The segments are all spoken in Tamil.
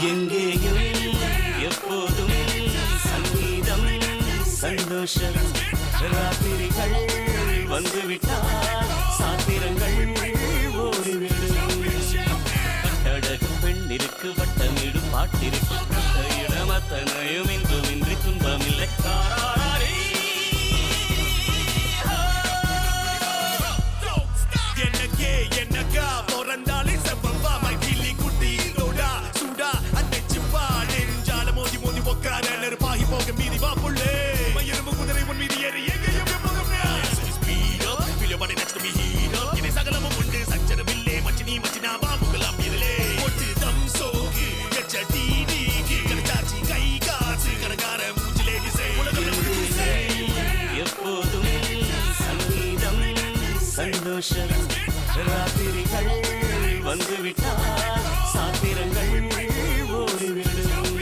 எங்கேயும் எப்போதும் சங்கீதம் சந்தோஷம் ராத்திரிகள் வந்துவிட்டால் சாத்திரங்கள் ஓடிவிடும் கட்டழகு பெண்ணிற்கு வட்டமிடும் பாட்டிற்கு இடமத்தனையும் இன்றுமின்றி துன்பமில்லை என்னக்கா பிறந்தாலே செவ்வா மகிழி குட்டி லோடா சூடா அன்னைச்சுப்பா நெஞ்சால மோதி மோதி உக்கார நெருப்பாகி போக மீறி வா புள்ளே மயிரும் குதிரை உன் மீறி ஏறி எங்கேயும் சகலமும் உண்டு சச்சரவில்லை மச்சினி மச்சினா பாம்புகளாம் இருளே ஒட்டு தம் சோகு எச்சடி நீகி கடைச்சாச்சி கை காசு கரகார மூச்சிலே இசை எப்போதும் சங்கீதம் சந்தோஷம் ராத்திரிகள் வந்துவிட்டால் சாத்திரங்கள் ஓடிவிடும்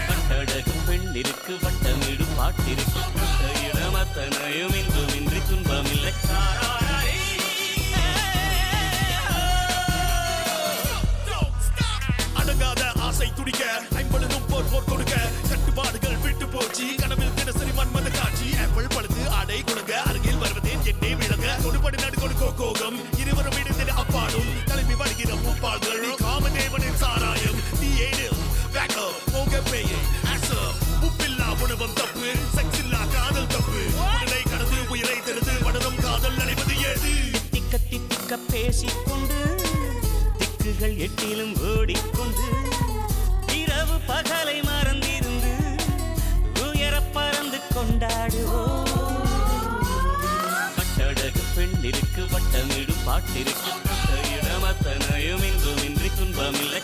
கட்டழகு பெண்ணிற்கு வட்டமிடும் பாட்டிற்கு இடமத்தனையும் இன்றுமின்றி துன்பமில்லை அடங்காத ஆசை துடிக்க ஐம்பொழுதும் போர் போர் கொடுக்க கட்டுப்பாடுகள் விட்டு போச்சு கனவில் தினசரி மன்மத காட்சி ஆப்பிள் பழுத்து ஆடை கொடுங்க அருகில் வருவதேன் என்னை விளங்க கொடுபடி நடு கொடுக்கோ கோகம் இருவரும் இணைந்து அப்பாடும் தலைமை வருகிற பூப்பாள்கள் நீ காமதேவனின் சாராயம் நீ ஏனில் பேக்கோ போக பேயை ஆசம் உப்பில்லா உணவம் தப்பு செக்ஸ் இல்லா காதல் தப்பு உடலை கடந்து உயிரை தெரிந்து படரும் காதல் நடைபது ஏது திக்க திக்க பேசிக்கொண்டு திக்குகள் எட்டிலும் ஓடிக்கொண்டு இரவு பகலை மறந்திருந்து உயர பறந்து கொண்டாடுவோம் கட்டழகு பெண்ணிற்கு வட்டமிடும் பாட்டிற்கு இடமத்தனையும் இன்றுமின்றி துன்பமில்லை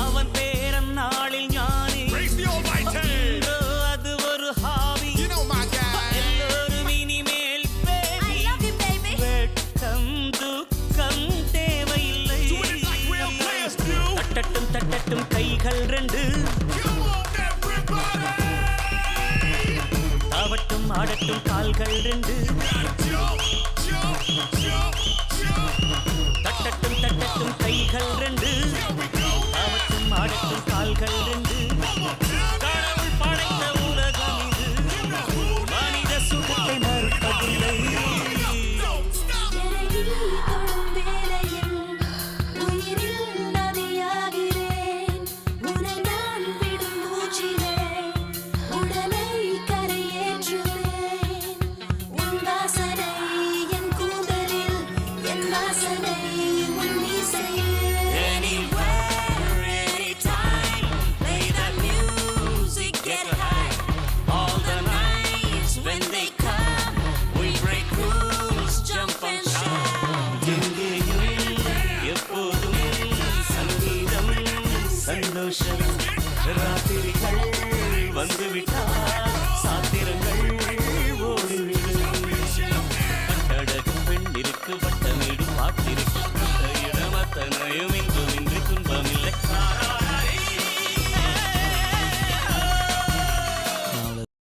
அவன் பேரன் நாளில் ஞானி அது ஒரு ஹாபி எல்லோரும் இனிமேல் வெட்கம் துக்கம் தேவையில்லை தட்டட்டும் தட்டட்டும் கைகள் ரெண்டு தாவட்டும் ஆடட்டும் கால்கள் ரெண்டு தட்டட்டும் தட்டட்டும் கைகள் ரெண்டு ஆடட்டும் கால்கள் ரெண்டு